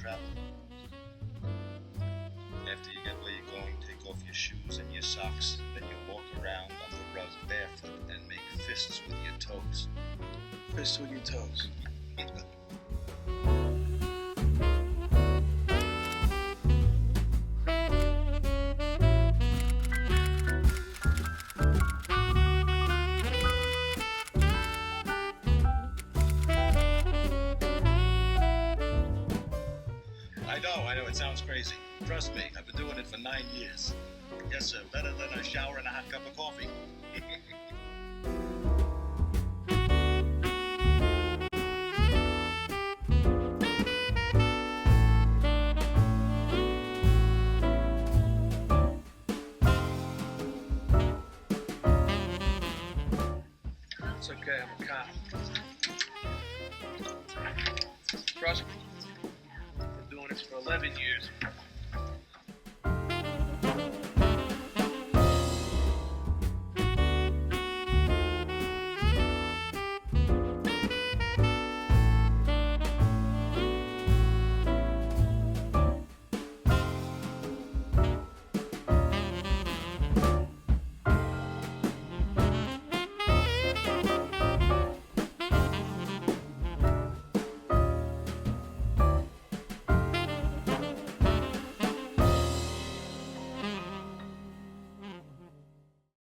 travel. After you get where you're going, take off your shoes and your socks. Then you walk around on the rug barefoot and make fists with your toes. Fists with your toes. I know, it sounds crazy. Trust me, I've been doing it for 9 years. Yes, sir, better than a shower and a hot cup of coffee. It's okay, I'm a cop. Trust me, I've been doing this for 11 years.